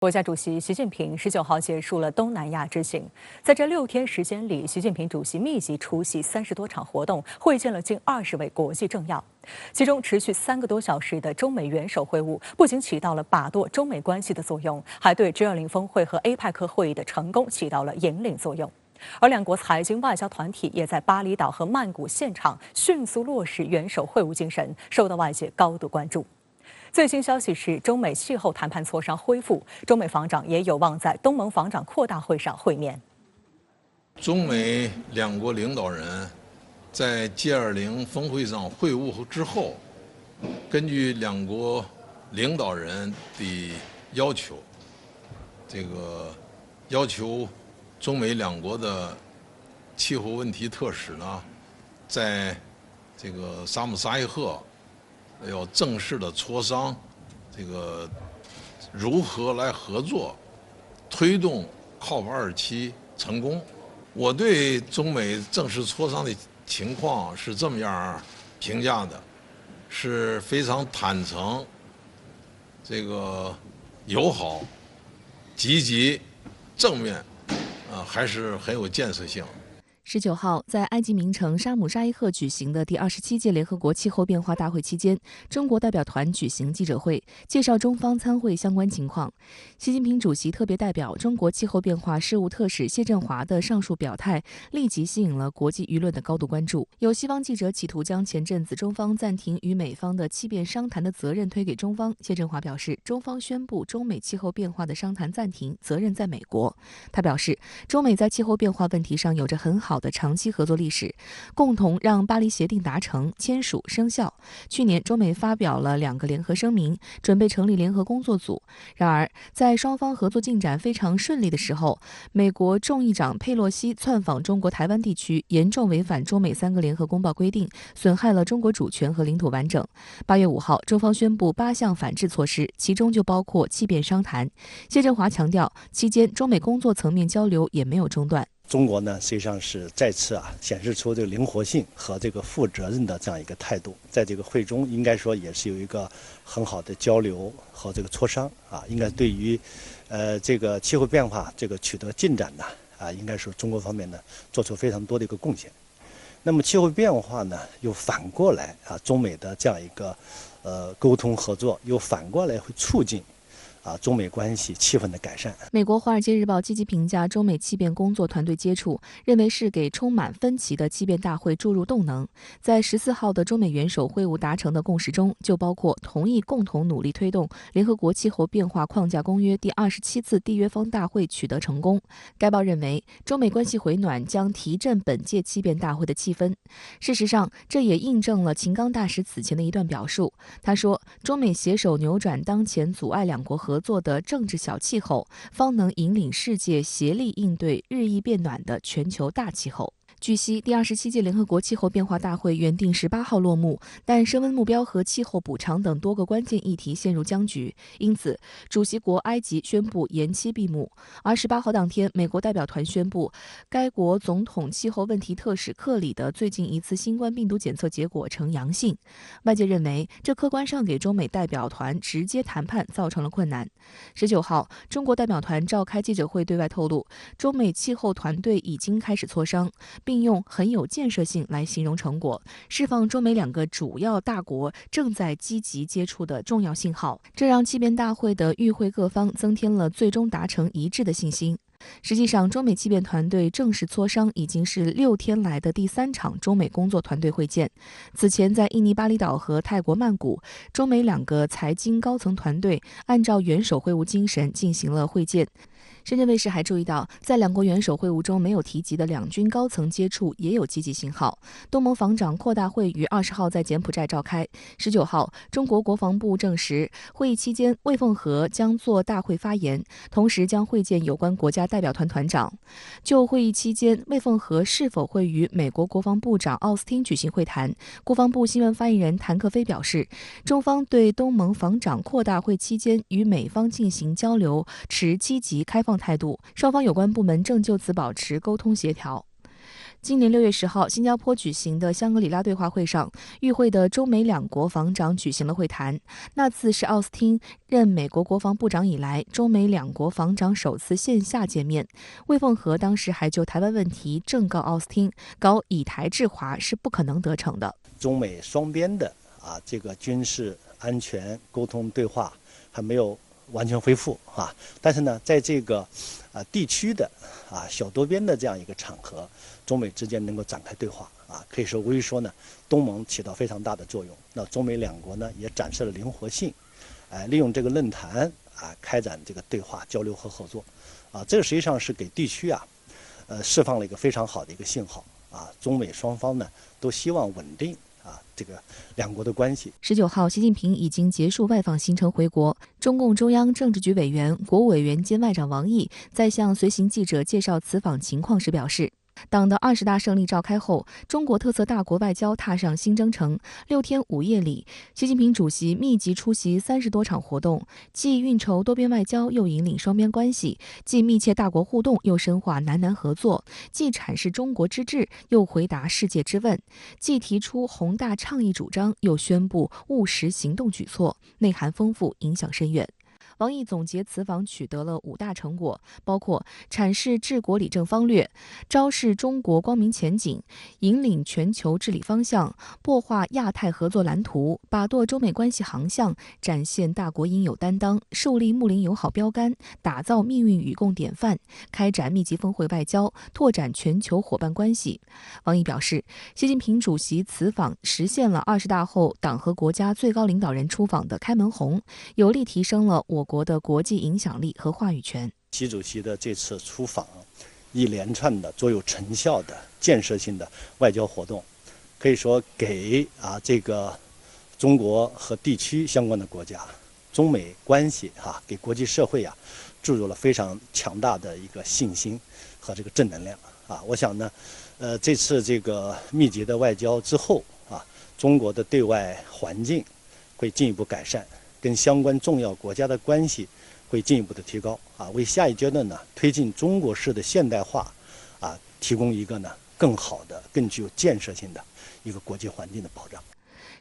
国家主席习近平19号结束了东南亚之行，在这6天时间里，习近平主席密集出席30多场活动，会见了近20位国际政要。其中持续3个多小时的中美元首会晤，不仅起到了把舵中美关系的作用，还对 G20 峰会和 APEC 会议的成功起到了引领作用。而两国财经外交团体也在巴厘岛和曼谷现场迅速落实元首会晤精神，受到外界高度关注。最新消息是，中美气候谈判磋商恢复，中美防长也有望在东盟防长扩大会上会面。中美两国领导人在 G20 峰会上会晤之后，根据两国领导人的要求，要求中美两国的气候问题特使呢，在沙姆沙伊赫要正式的磋商，如何来合作，推动 COP27成功。我对中美正式磋商的情况是这么样评价的，是非常坦诚、友好、积极、正面，还是很有建设性。19号，在埃及名城沙姆沙伊赫举行的第27届联合国气候变化大会期间，中国代表团举行记者会，介绍中方参会相关情况。习近平主席特别代表中国气候变化事务特使谢振华的上述表态，立即吸引了国际舆论的高度关注。有西方记者企图将前阵子中方暂停与美方的气变商谈的责任推给中方，谢振华表示，中方宣布中美气候变化的商谈暂停，责任在美国。他表示，中美在气候变化问题上有着很好的长期合作历史，共同让巴黎协定达成、签署、生效。去年，中美发表了2个联合声明，准备成立联合工作组。然而，在双方合作进展非常顺利的时候，美国众议长佩洛西窜访中国台湾地区，严重违反中美3个联合公报规定，损害了中国主权和领土完整。8月5号，中方宣布8项反制措施，其中就包括气变商谈。谢振华强调，期间中美工作层面交流也没有中断。中国呢，实际上是再次显示出灵活性和负责任的这样一个态度。在这个会中，应该说也是有一个很好的交流和磋商应该对于气候变化取得进展呢应该说中国方面呢做出非常多的一个贡献。那么气候变化呢，又反过来中美的这样一个沟通合作，又反过来会促进中美关系气氛的改善。美国《华尔街日报》积极评价中美气变工作团队接触，认为是给充满分歧的气变大会注入动能。在14号的中美元首会晤达成的共识中，就包括同意共同努力推动联合国气候变化框架公约第27次缔约方大会取得成功。该报认为，中美关系回暖将提振本届气变大会的气氛。事实上，这也印证了秦刚大使此前的一段表述。他说，中美携手扭转当前阻碍两国合作的政治小气候，方能引领世界协力应对日益变暖的全球大气候。据悉，第27届联合国气候变化大会原定18号落幕，但升温目标和气候补偿等多个关键议题陷入僵局，因此主席国埃及宣布延期闭幕。而18号当天，美国代表团宣布，该国总统气候问题特使克里的最近一次新冠病毒检测结果呈阳性。外界认为，这客观上给中美代表团直接谈判造成了困难。19号，中国代表团召开记者会对外透露，中美气候团队已经开始磋商，并用很有建设性来形容成果，释放中美2个主要大国正在积极接触的重要信号。这让气变大会的与会各方增添了最终达成一致的信心。实际上，中美气变团队正式磋商已经是6天来的第3场中美工作团队会见。此前，在印尼巴厘岛和泰国曼谷，中美2个财经高层团队按照元首会晤精神进行了会见。深圳卫视还注意到，在2国元首会晤中没有提及的两军高层接触也有积极信号。东盟防长扩大会于20号在柬埔寨召开。19号，中国国防部证实，会议期间魏凤和将作大会发言，同时将会见有关国家代表团团长。就会议期间魏凤和是否会与美国国防部长奥斯汀举行会谈，国防部新闻发言人谭克飞表示，中方对东盟防长扩大会期间与美方进行交流持积极开放态度，双方有关部门正就此保持沟通协调。今年6月10号，新加坡举行的香格里拉对话会上，与会的中美两国防长举行了会谈。那次是奥斯汀任美国国防部长以来，中美两国防长首次线下见面。魏凤和当时还就台湾问题正告奥斯汀，搞以台制华是不可能得逞的。中美双边的这个军事安全沟通对话还没有完全恢复但是呢，在这个地区的小多边的这样一个场合，中美之间能够展开对话可以说无疑说呢，东盟起到非常大的作用。那中美两国呢也展示了灵活性，利用这个论坛开展这个对话交流和合作这个实际上是给地区释放了一个非常好的一个信号中美双方呢都希望稳定这个两国的关系。19号，习近平已经结束外访行程回国。中共中央政治局委员、国务委员兼外长王毅在向随行记者介绍此访情况时表示，党的20大胜利召开后，中国特色大国外交踏上新征程。6天5夜里，习近平主席密集出席30多场活动，既运筹多边外交，又引领双边关系；既密切大国互动，又深化南南合作；既阐释中国之志，又回答世界之问；既提出宏大倡议主张，又宣布务实行动举措，内涵丰富，影响深远。王毅总结此访取得了5大成果，包括阐释治国理政方略，昭示中国光明前景，引领全球治理方向，擘画亚太合作蓝图，把舵中美关系航向，展现大国应有担当，树立睦邻友好标杆，打造命运与共典范，开展密集峰会外交，拓展全球伙伴关系。王毅表示，习近平主席此访实现了20大后党和国家最高领导人出访的开门红，有力提升了我国的国际影响力和话语权。习主席的这次出访，一连串的卓有成效的建设性的外交活动，可以说给这个中国和地区相关的国家中美关系给国际社会注入了非常强大的一个信心和这个正能量我想呢，这次这个密集的外交之后中国的对外环境会进一步改善，跟相关重要国家的关系会进一步的提高为下一阶段呢推进中国式的现代化提供一个呢更好的、更具有建设性的一个国际环境的保障。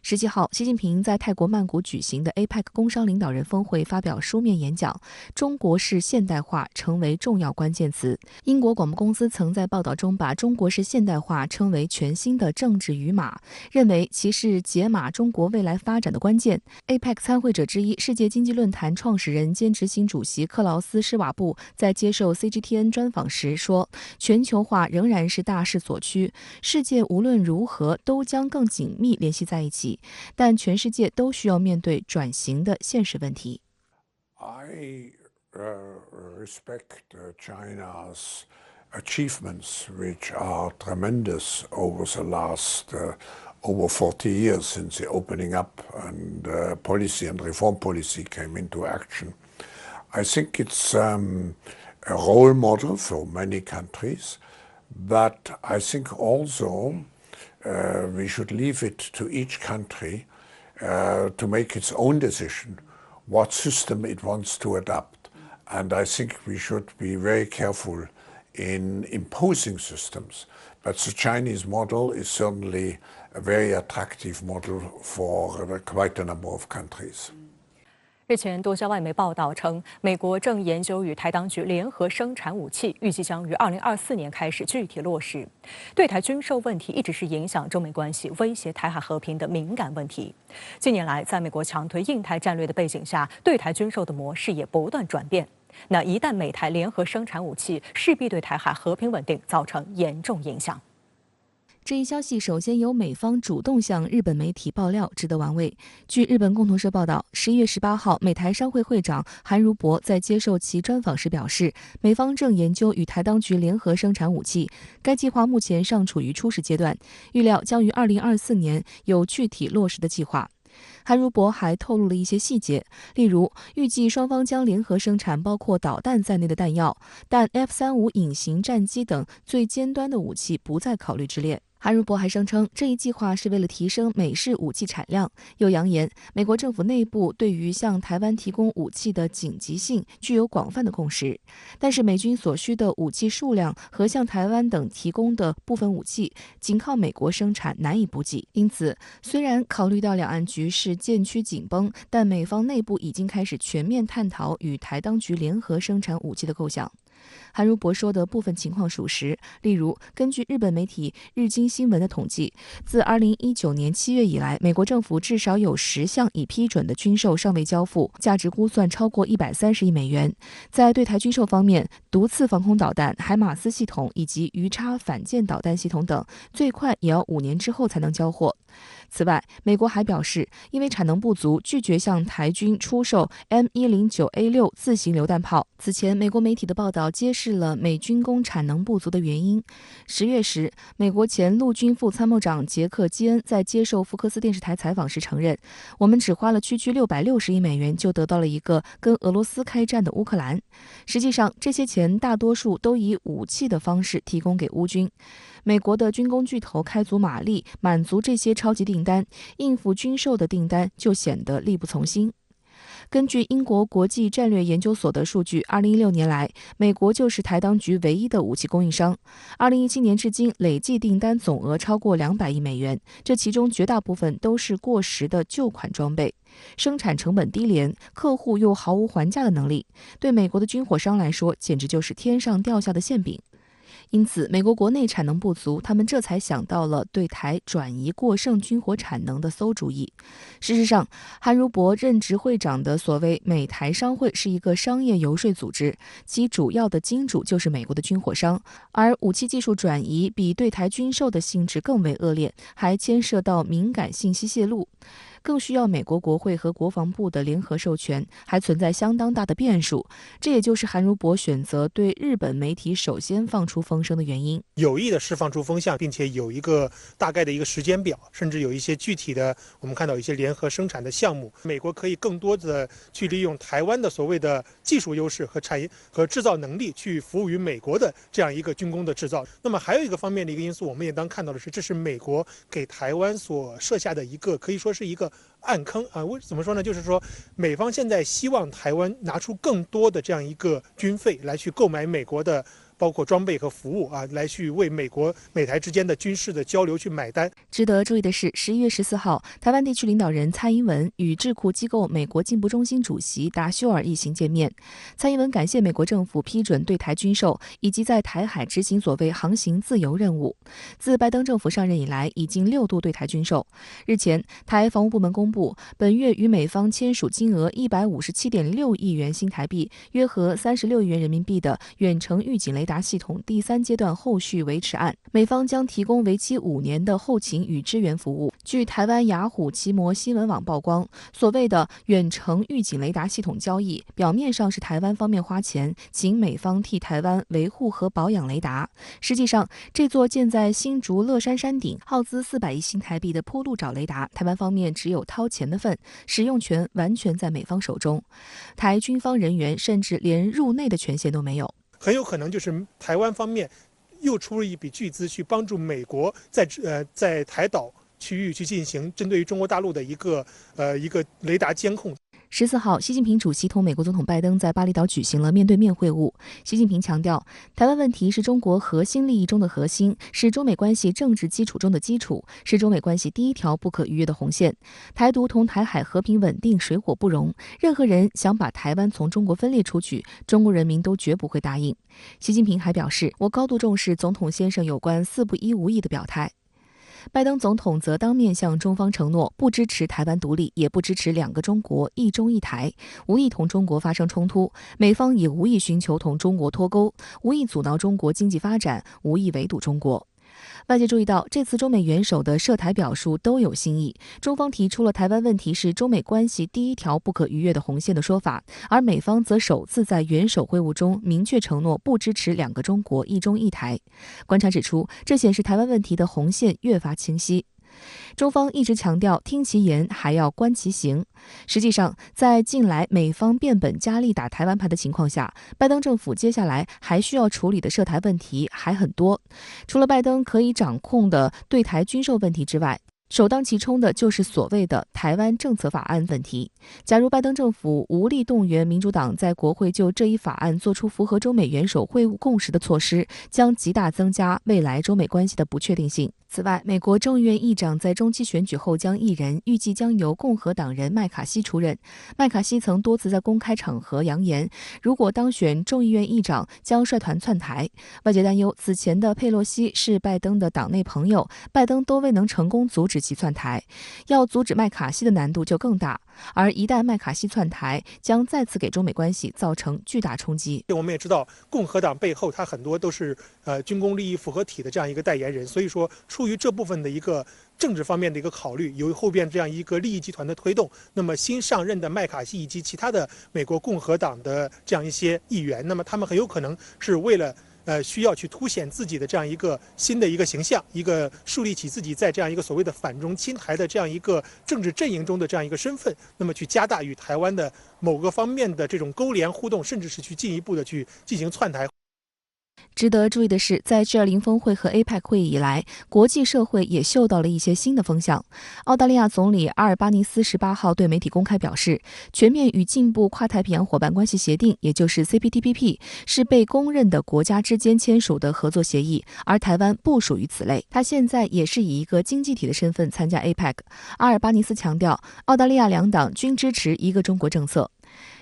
17号，习近平在泰国曼谷举行的 APEC 工商领导人峰会发表书面演讲，中国式现代化成为重要关键词。英国广播公司曾在报道中把中国式现代化称为全新的政治语码，认为其是解码中国未来发展的关键。APEC 参会者之一、世界经济论坛创始人兼执行主席克劳斯·施瓦布在接受 CGTN 专访时说，全球化仍然是大势所趋，世界无论如何都将更紧密联系在一起，但全世界都需要面对转型的现实问题。I respect China's achievements, which are tremendous over the last over 40 years since the opening up and policy and reform policy came into action. I think it's a role model for many countries, but I think also we should leave it to each country to make its own decision what system it wants to adopt. And I think we should be very careful in imposing systems. But the Chinese model is certainly a very attractive model for quite a number of countries. 日前，多家外媒报道称，美国正研究与台当局联合生产武器，预计将于2024年开始具体落实。对台军售问题一直是影响中美关系、威胁台海和平的敏感问题。近年来，在美国强推印台战略的背景下，对台军售的模式也不断转变。那一旦美台联合生产武器，势必对台海和平稳定造成严重影响。这一消息首先由美方主动向日本媒体爆料，值得玩味。据日本共同社报道，11月18号，美台商会会长韩如博在接受其专访时表示，美方正研究与台当局联合生产武器，该计划目前尚处于初始阶段，预料将于2024年有具体落实的计划。韩如博还透露了一些细节，例如预计双方将联合生产包括导弹在内的弹药，但 F-35隐形战机等最尖端的武器不在考虑之列。韩如博还声称，这一计划是为了提升美式武器产量，又扬言美国政府内部对于向台湾提供武器的紧急性具有广泛的共识，但是美军所需的武器数量和向台湾等提供的部分武器，仅靠美国生产难以补给。因此，虽然考虑到两岸局势渐趋紧绷，但美方内部已经开始全面探讨与台当局联合生产武器的构想。韩如博说的部分情况属实，例如，根据日本媒体日经新闻的统计，自2019年7月以来，美国政府至少有10项已批准的军售尚未交付，价值估算超过130亿美元。在对台军售方面，毒刺防空导弹、海马斯系统以及鱼叉反舰导弹系统等，最快也要5年之后才能交货。此外，美国还表示，因为产能不足，拒绝向台军出售 M109A6 自行榴弹炮。此前，美国媒体的报道揭示了美军工产能不足的原因。10月时，美国前陆军副参谋长杰克·基恩在接受福克斯电视台采访时承认，我们只花了区区660亿美元就得到了一个跟俄罗斯开战的乌克兰。实际上，这些钱大多数都以武器的方式提供给乌军。美国的军工巨头开足马力满足这些超级订单，应付军售的订单就显得力不从心。根据英国国际战略研究所的数据，2016年来，美国就是台当局唯一的武器供应商。2017年至今，累计订单总额超过200亿美元，这其中绝大部分都是过时的旧款装备。生产成本低廉，客户又毫无还价的能力，对美国的军火商来说，简直就是天上掉下的馅饼。因此，美国国内产能不足，他们这才想到了对台转移过剩军火产能的馊主意。事实上，韩如博任职会长的所谓美台商会是一个商业游说组织，其主要的金主就是美国的军火商，而武器技术转移比对台军售的性质更为恶劣，还牵涉到敏感信息泄露。更需要美国国会和国防部的联合授权，还存在相当大的变数。这也就是韩如博选择对日本媒体首先放出风声的原因。有意的释放出风向，并且有一个大概的一个时间表，甚至有一些具体的，我们看到一些联合生产的项目，美国可以更多的去利用台湾的所谓的技术优势和产业和制造能力，去服务于美国的这样一个军工的制造。那么还有一个方面的一个因素，我们也当看到的是，这是美国给台湾所设下的一个可以说是一个暗坑啊，怎么说呢？就是说，美方现在希望台湾拿出更多的这样一个军费来去购买美国的包括装备和服务啊，来去为美台之间的军事的交流去买单。值得注意的是，11月14号，台湾地区领导人蔡英文与智库机构美国进步中心主席达修尔一行见面。蔡英文感谢美国政府批准对台军售，以及在台海执行所谓航行自由任务。自拜登政府上任以来，已经6度对台军售。日前，台防务部门公布，本月与美方签署金额157.6亿元新台币，约合36亿元人民币的远程预警雷达系统第3阶段后续维持案，美方将提供为期5年的后勤与支援服务。据台湾雅虎奇摩新闻网曝光，所谓的远程预警雷达系统交易，表面上是台湾方面花钱，请美方替台湾维护和保养雷达。实际上，这座建在新竹乐山山顶、耗资400亿新台币的铺路找雷达，台湾方面只有掏钱的份，使用权完全在美方手中。台军方人员甚至连入内的权限都没有。很有可能就是台湾方面又出了一笔巨资去帮助美国在台岛区域去进行针对于中国大陆的一个雷达监控。14号，习近平主席同美国总统拜登在巴厘岛举行了面对面会晤。习近平强调，台湾问题是中国核心利益中的核心，是中美关系政治基础中的基础，是中美关系第一条不可逾越的红线。台独同台海和平稳定水火不容，任何人想把台湾从中国分裂出去，中国人民都绝不会答应。习近平还表示，我高度重视总统先生有关4不1无意的表态。拜登总统则当面向中方承诺，不支持台湾独立，也不支持2个中国、一中一台，无意同中国发生冲突，美方也无意寻求同中国脱钩，无意阻挠中国经济发展，无意围堵中国。外界注意到，这次中美元首的涉台表述都有新意。中方提出了台湾问题是中美关系第一条不可逾越的红线的说法，而美方则首次在元首会晤中明确承诺不支持2个中国、一中一台。观察指出，这显示台湾问题的红线越发清晰。中方一直强调听其言还要观其行。实际上，在近来美方变本加厉打台湾牌的情况下，拜登政府接下来还需要处理的涉台问题还很多。除了拜登可以掌控的对台军售问题之外，首当其冲的就是所谓的台湾政策法案问题。假如拜登政府无力动员民主党在国会就这一法案做出符合中美元首会晤共识的措施，将极大增加未来中美关系的不确定性。此外，美国众议院议长在中期选举后将易人，预计将由共和党人麦卡锡出任。麦卡锡曾多次在公开场合扬言，如果当选众议院议长，将率团窜台。外界担忧，此前的佩洛西是拜登的党内朋友，拜登都未能成功阻止其窜台，要阻止麦卡锡的难度就更大。而一旦麦卡锡窜台，将再次给中美关系造成巨大冲击。我们也知道，共和党背后他很多都是军工利益复合体的这样一个代言人，所以说出于这部分的一个政治方面的一个考虑，由于后边这样一个利益集团的推动，那么新上任的麦卡锡以及其他的美国共和党的这样一些议员，那么他们很有可能是为了需要去凸显自己的这样一个新的一个形象，一个树立起自己在这样一个所谓的反中亲台的这样一个政治阵营中的这样一个身份，那么去加大与台湾的某个方面的这种勾连互动，甚至是去进一步的去进行窜台。值得注意的是，在 G20 峰会和 APEC 会议以来，国际社会也嗅到了一些新的风向。澳大利亚总理阿尔巴尼斯18号对媒体公开表示，全面与进步跨太平洋伙伴关系协定，也就是 Cptpp， 是被公认的国家之间签署的合作协议，而台湾不属于此类。他现在也是以一个经济体的身份参加 APEC。阿尔巴尼斯强调，澳大利亚两党均支持一个中国政策。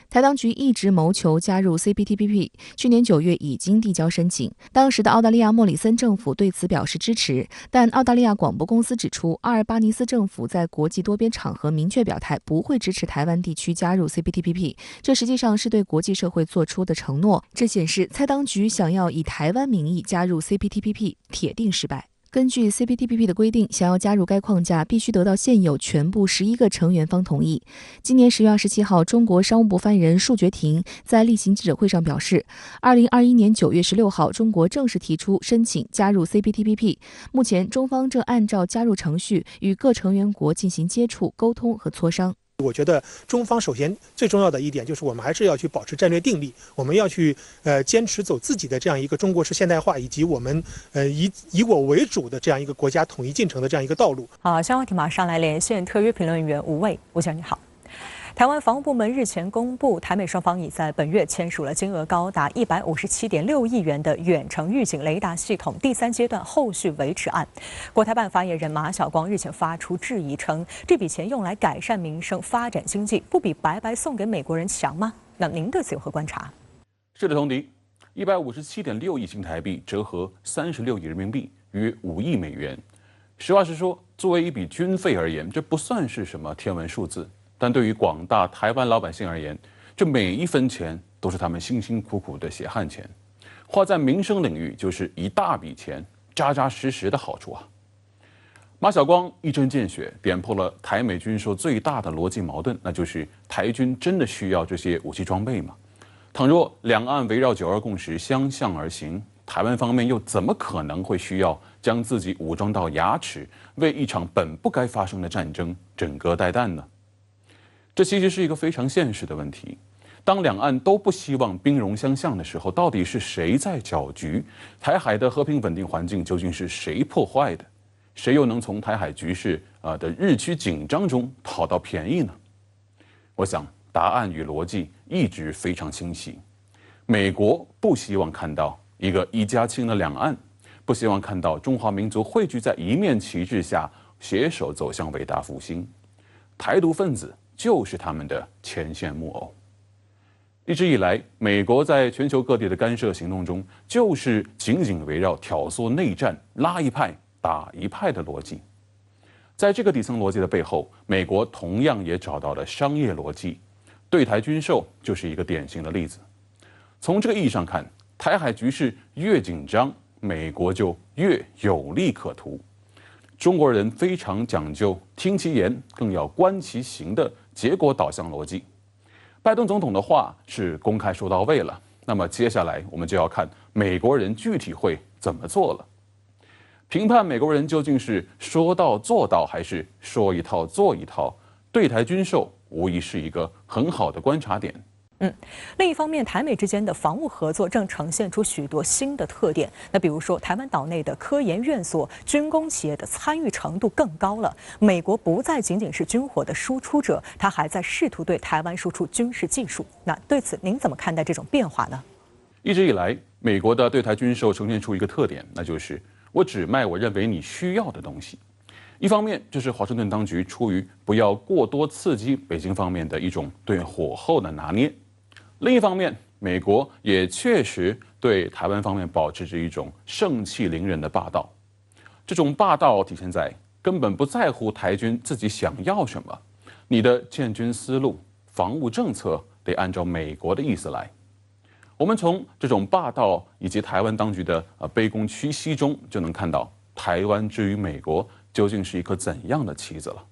台当局一直谋求加入 Cptpp， 去年9月已经递交申请。当时的澳大利亚莫里森政府对此表示支持，但澳大利亚广播公司指出，阿尔巴尼斯政府在国际多边场合明确表态不会支持台湾地区加入 Cptpp， 这实际上是对国际社会做出的承诺。这显示蔡当局想要以台湾名义加入 Cptpp， 铁定失败。根据 Cptpp 的规定，想要加入该框架，必须得到现有全部11个成员方同意。今年10月27号，中国商务部发言人束觉庭在例行记者会上表示，2021年9月16号，中国正式提出申请加入 Cptpp。目前，中方正按照加入程序与各成员国进行接触、沟通和磋商。我觉得中方首先最重要的一点就是我们还是要去保持战略定力，我们要去坚持走自己的这样一个中国式现代化，以及我们以我为主的这样一个国家统一进程的这样一个道路。好，相关题马上来连线特约评论员吴卫，吴先生你好。台湾防务部门日前公布，台美双方已在本月签署了金额高达157.6亿元的远程预警雷达系统第3阶段后续维持案。国台办发言人马晓光日前发出质疑，称这笔钱用来改善民生、发展经济，不比白白送给美国人强吗？那您对此有何观察？是的，同迪，157.6亿新台币折合36亿人民币，约5亿美元。实话实说，作为一笔军费而言，这不算是什么天文数字。但对于广大台湾老百姓而言，这每一分钱都是他们辛辛苦苦的血汗钱，花在民生领域就是一大笔钱，扎扎实实的好处啊。马晓光一针见血点破了台美军售最大的逻辑矛盾，那就是台军真的需要这些武器装备吗？倘若两岸围绕9·2共识相向而行，台湾方面又怎么可能会需要将自己武装到牙齿，为一场本不该发生的战争枕戈待旦呢？这其实是一个非常现实的问题。当两岸都不希望兵戎相向的时候，到底是谁在搅局？台海的和平稳定环境究竟是谁破坏的？谁又能从台海局势的日趋紧张中讨到便宜呢？我想答案与逻辑一直非常清晰。美国不希望看到一个一家亲的两岸，不希望看到中华民族汇聚在一面旗帜下，携手走向伟大复兴。台独分子就是他们的前线木偶。一直以来，美国在全球各地的干涉行动中，就是紧紧围绕挑唆内战、拉一派打一派的逻辑。在这个底层逻辑的背后，美国同样也找到了商业逻辑，对台军售就是一个典型的例子。从这个意义上看，台海局势越紧张，美国就越有利可图。中国人非常讲究听其言，更要观其行的结果导向逻辑。拜登总统的话是公开说到位了，那么接下来我们就要看美国人具体会怎么做了。评判美国人究竟是说到做到，还是说一套做一套，对台军售无疑是一个很好的观察点。另一方面，台美之间的防务合作正呈现出许多新的特点。那比如说，台湾岛内的科研院所、军工企业的参与程度更高了。美国不再仅仅是军火的输出者，它还在试图对台湾输出军事技术。那对此您怎么看待这种变化呢？一直以来，美国的对台军售呈现出一个特点，那就是我只卖我认为你需要的东西。一方面，这是华盛顿当局出于不要过多刺激北京方面的一种对火候的拿捏。另一方面，美国也确实对台湾方面保持着一种盛气凌人的霸道。这种霸道体现在根本不在乎台军自己想要什么，你的建军思路、防务政策得按照美国的意思来。我们从这种霸道以及台湾当局的卑躬屈膝中，就能看到台湾之于美国究竟是一颗怎样的棋子了。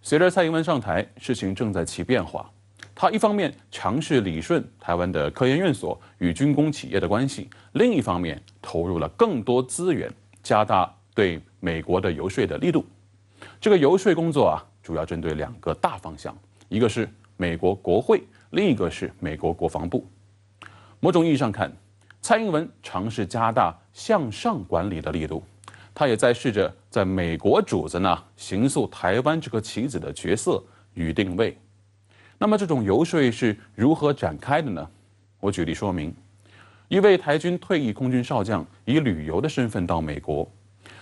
随着蔡英文上台，事情正在起变化。他一方面尝试理顺台湾的科研院所与军工企业的关系，另一方面投入了更多资源，加大对美国的游说的力度。这个游说工作主要针对2个大方向，一个是美国国会，另一个是美国国防部。某种意义上看，蔡英文尝试加大向上管理的力度，他也在试着在美国主子形塑台湾这个棋子的角色与定位。那么这种游说是如何展开的呢？我举例说明。一位台军退役空军少将以旅游的身份到美国，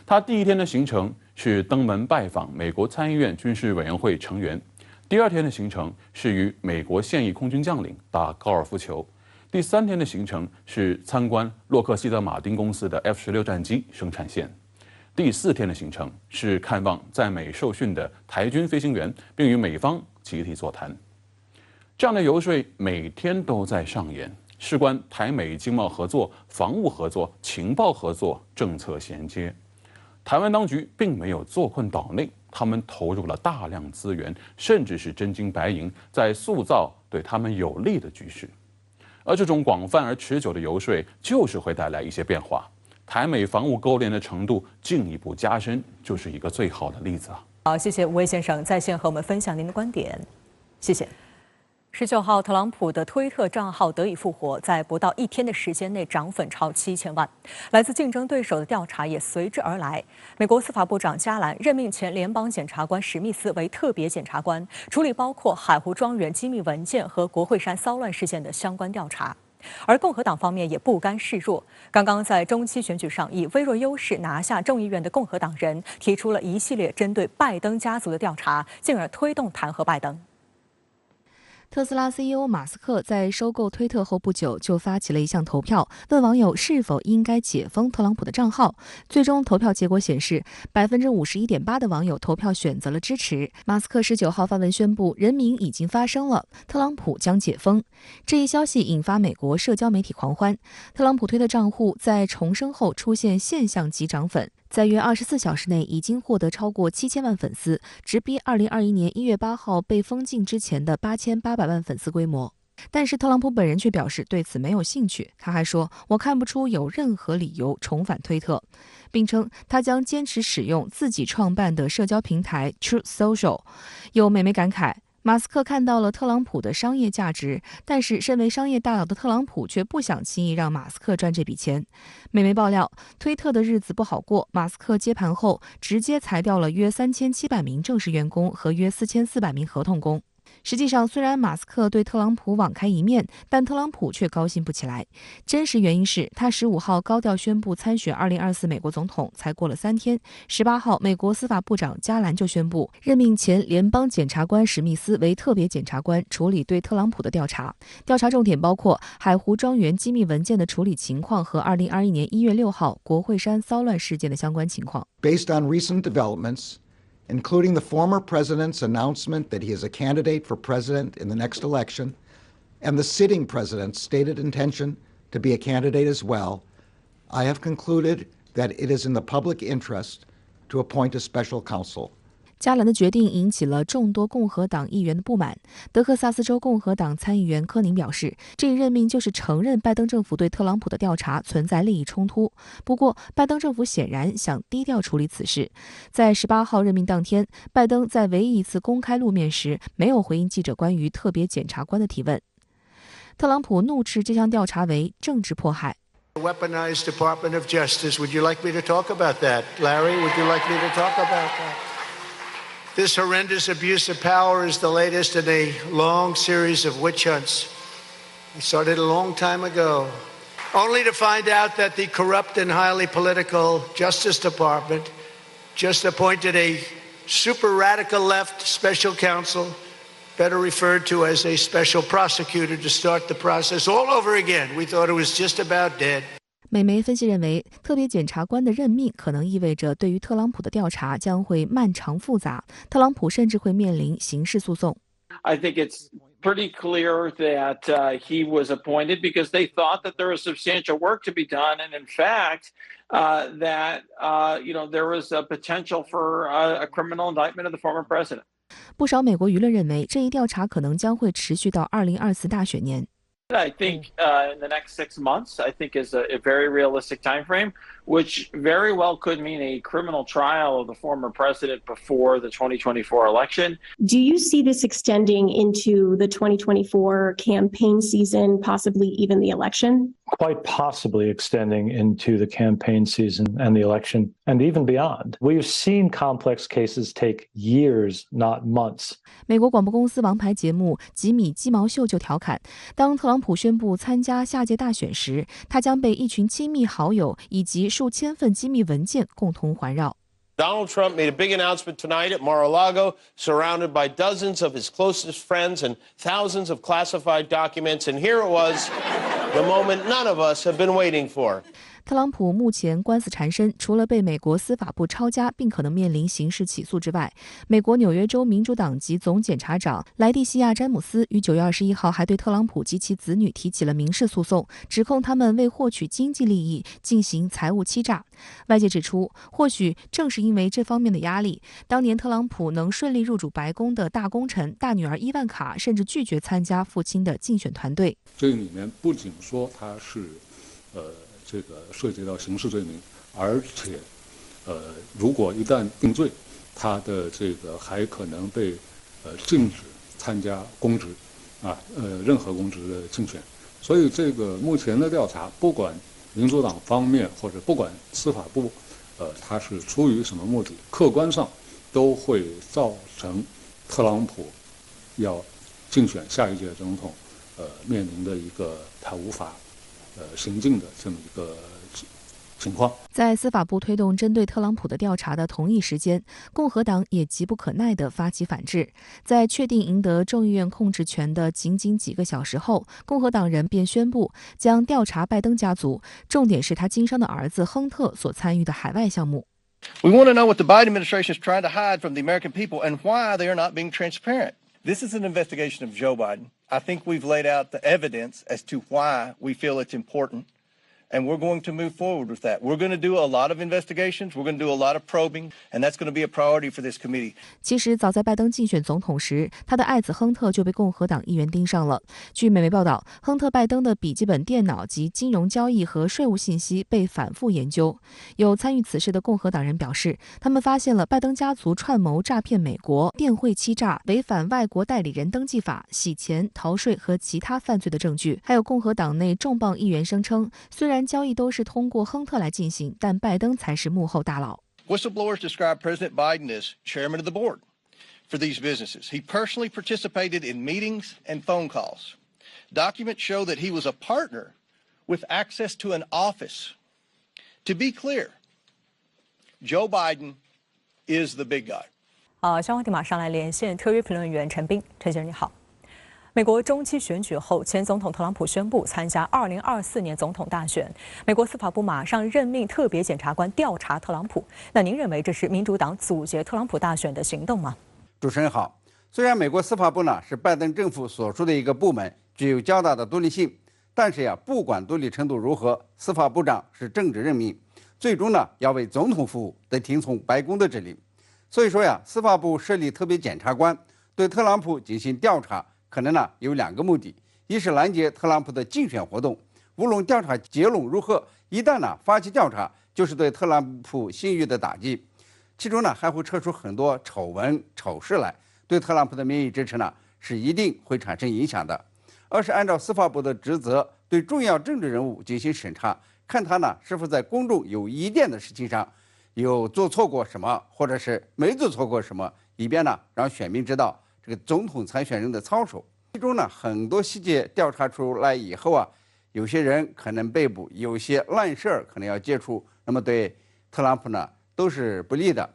他第1天的行程是登门拜访美国参议院军事委员会成员，第2天的行程是与美国现役空军将领打高尔夫球，第3天的行程是参观洛克希德马丁公司的 F-16战机生产线，第4天的行程是看望在美受训的台军飞行员，并与美方集体座谈。这样的游说每天都在上演，事关台美经贸合作、防务合作、情报合作、政策衔接。台湾当局并没有坐困岛内，他们投入了大量资源，甚至是真金白银，在塑造对他们有利的局势。而这种广泛而持久的游说，就是会带来一些变化。台美防务勾连的程度进一步加深，就是一个最好的例子啊。好，谢谢吴威先生在线和我们分享您的观点，谢谢。19号，特朗普的推特账号得以复活，在不到1天的时间内涨粉超7000万。来自竞争对手的调查也随之而来。美国司法部长加兰任命前联邦检察官史密斯为特别检察官，处理包括海湖庄园机密文件和国会山骚乱事件的相关调查。而共和党方面也不甘示弱，刚刚在中期选举上以微弱优势拿下众议院的共和党人提出了一系列针对拜登家族的调查，进而推动弹劾拜登。特斯拉 CEO 马斯克在收购推特后不久就发起了一项投票，问网友是否应该解封特朗普的账号。最终投票结果显示，51.8%的网友投票选择了支持。马斯克19号发文宣布，人民已经发声了，特朗普将解封。这一消息引发美国社交媒体狂欢。特朗普推特账户在重生后出现现象级涨粉，在约24小时内已经获得超过7000万粉丝，直逼2021年1月8号被封禁之前的8800万粉丝规模。但是特朗普本人却表示对此没有兴趣，他还说：“我看不出有任何理由重返推特，并称他将坚持使用自己创办的社交平台 Truth Social。”有美媒感慨，马斯克看到了特朗普的商业价值，但是身为商业大佬的特朗普却不想轻易让马斯克赚这笔钱。美媒爆料，推特的日子不好过，马斯克接盘后直接裁掉了约3700名正式员工和约4400名合同工。实际上，虽然马斯克对特朗普网开一面，但特朗普却高兴不起来。真实原因是他15号高调宣布参选2024美国总统，才过了3天，18号美国司法部长加兰就宣布任命前联邦检察官史密斯为特别检察官，处理对特朗普的调查。调查重点包括海湖庄园机密文件的处理情况和2021年1月6号国会山骚乱事件的相关情况。 Based on recent developments, including the former president's announcement that he is a candidate for president in the next election, and the sitting president's stated intention to be a candidate as well, I have concluded that it is in the public interest to appoint a special counsel. 加兰的决定引起了众多共和党议员的不满。德克萨斯州共和党参议员科宁表示，这一任命就是承认拜登政府对特朗普的调查存在利益冲突。不过，拜登政府显然想低调处理此事。在18号任命当天，拜登在唯一一次公开露面时，没有回应记者关于特别检察官的提问。特朗普怒斥这项调查为政治迫害。Weaponized Department of Justice. Would you like me to talk about that? Larry, would you like me to talk about that? This horrendous abuse of power is the latest in a long series of witch hunts. It started a long time ago, only to find out that the corrupt and highly political Justice Department just appointed a super radical left special counsel, better referred to as a special prosecutor, to start the process all over again. We thought it was just about dead. 美媒分析认为，特别检察官的任命可能意味着对于特朗普的调查将会漫长复杂，特朗普甚至会面临刑事诉讼。I think it's pretty clear that he was appointed because they thought that there was substantial work to be done, and in fact, that there was a potential for a criminal indictment of the former president. 不少美国舆论认为，这一调查可能将会持续到2024大选年。I think in the next 6 months, I think is a very realistic time frame, which very well could mean a criminal trial of the former president before the 2024 election. Do you see this extending into the 2024 campaign season, possibly even the election? Quite possibly extending into the campaign season and the election and even beyond. We've seen complex cases take years, not months. 美国广播公司王牌节目《吉米鸡毛秀》就调侃，当特朗普宣布参加下届大选时，他将被一群亲密好友以及数千份机密文件共同环绕。Donald Trump made a big announcement tonight at Mar-a-Lago, surrounded by dozens of his closest friends and thousands of classified documents. And here it was, the moment none of us have been waiting for. 特朗普目前官司缠身，除了被美国司法部抄家并可能面临刑事起诉之外，美国纽约州民主党籍总检察长莱蒂西亚·詹姆斯于9月21号还对特朗普及其子女提起了民事诉讼，指控他们为获取经济利益进行财务欺诈。外界指出，或许正是因为这方面的压力，当年特朗普能顺利入主白宫的大功臣大女儿伊万卡甚至拒绝参加父亲的竞选团队。这里面不仅说他是这个涉及到刑事罪名，而且如果一旦定罪，他的这个还可能被禁止参加公职任何公职的竞选。所以这个目前的调查，不管民主党方面或者不管司法部他是出于什么目的，客观上都会造成特朗普要竞选下一届总统面临的一个他无法行进的这么一个情况。在司法部推动针对特朗普的调查的同一时间，共和党也急不可耐地发起反制。在确定赢得众议院控制权的仅几个小时后，共和党人便宣布将调查拜登家族，重点是他经商的儿子亨特所参与的海外项目。We want to know what the Biden administration is trying to hide from the American people and why they are not being transparent. This is an investigation of Joe Biden. I think we've laid out the evidence as to why we feel it's important, and we're going to move forward with that. We're going to do a lot of investigations. We're going to do a lot of probing, and that's going to be a priority for this committee. 其实早在拜登竞选总统时，他的爱子亨特就被共和党议员盯上了。据美媒报道，亨特·拜登的笔记本电脑及金融交易和税务信息被反复研究。有参与此事的共和党人表示，他们发现了拜登家族串谋诈骗美国、电汇欺诈、违反外国代理人登记法、洗钱、逃税和其他犯罪的证据。还有共和党内重磅议员声称，虽然交易都是通过亨特来进行，但拜登才是幕后大佬。Whistleblowers describe President Biden as chairman of the board for these businesses. He personally participated in meetings and phone calls. Documents show that he was a partner with access to an office. To be clear, Joe Biden is the big guy. 好，相关题马上来连线特约评论员陈斌。陈先生你好。美国中期选举后，前总统特朗普宣布参加2024年总统大选。美国司法部马上任命特别检察官调查特朗普。那您认为这是民主党阻截特朗普大选的行动吗？主持人好。虽然美国司法部呢是拜登政府所属的一个部门，具有较大的独立性，但是呀，不管独立程度如何，司法部长是政治任命，最终呢要为总统服务，得听从白宫的指令。所以说呀，司法部设立特别检察官对特朗普进行调查，可能呢有2个目的：一是拦截特朗普的竞选活动，无论调查结论如何，一旦呢发起调查，就是对特朗普信誉的打击。其中呢还会扯出很多丑闻、丑事来，对特朗普的民意支持呢是一定会产生影响的。二是按照司法部的职责，对重要政治人物进行审查，看他呢是否在公众有疑点的事情上有做错过什么，或者是没做错过什么，以便呢让选民知道这个总统参选人的操守。其中呢很多细节调查出来以后啊，有些人可能被捕，有些烂事儿可能要解除，那么对特朗普呢都是不利的。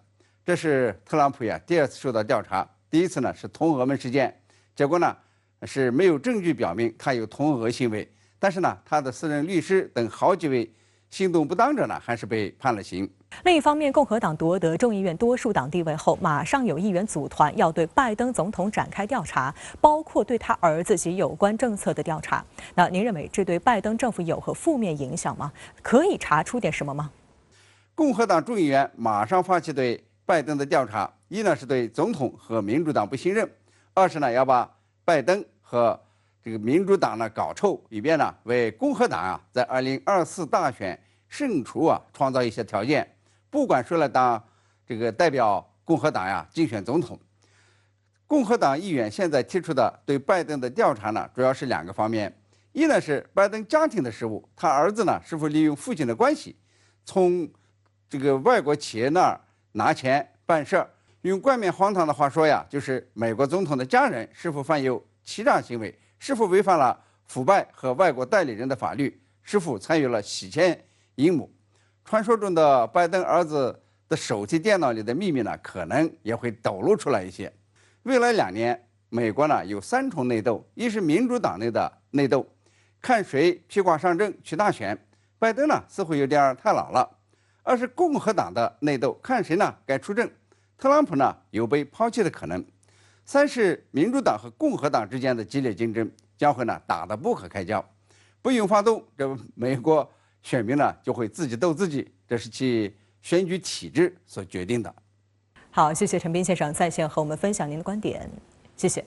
这是特朗普呀第2次受到调查，第1次呢是通俄门事件，结果呢是没有证据表明他有通俄行为，但是呢他的私人律师等好几位行动不当者呢还是被判了刑。另一方面，共和党夺得众议院多数党地位后，马上有议员组团要对拜登总统展开调查，包括对他儿子及有关政策的调查。那您认为这对拜登政府有何负面影响吗？可以查出点什么吗？共和党众议员马上发起对拜登的调查，一呢是对总统和民主党不信任，二是呢要把拜登和这个民主党呢搞臭，以便呢为共和党啊在2024大选胜出啊创造一些条件。不管谁来当这个代表共和党呀竞选总统，共和党议员现在提出的对拜登的调查呢，主要是2个方面。一呢是拜登家庭的事务，他儿子呢是否利用父亲的关系，从这个外国企业那儿拿钱办事儿。用冠冕堂皇的话说呀，就是美国总统的家人是否犯有欺诈行为，是否违反了腐败和外国代理人的法律，是否参与了洗钱阴谋。传说中的拜登儿子的手提电脑里的秘密呢，可能也会抖露出来一些。未来2年，美国呢有3重内斗：一是民主党内的内斗，看谁披挂上阵去大选，拜登呢似乎有点太老了；二是共和党的内斗，看谁呢该出阵，特朗普呢有被抛弃的可能；三是民主党和共和党之间的激烈竞争将会呢打得不可开交，不用发动，这美国选民呢就会自己斗自己，这是其选举体制所决定的。好，谢谢陈斌先生在线和我们分享您的观点，谢谢。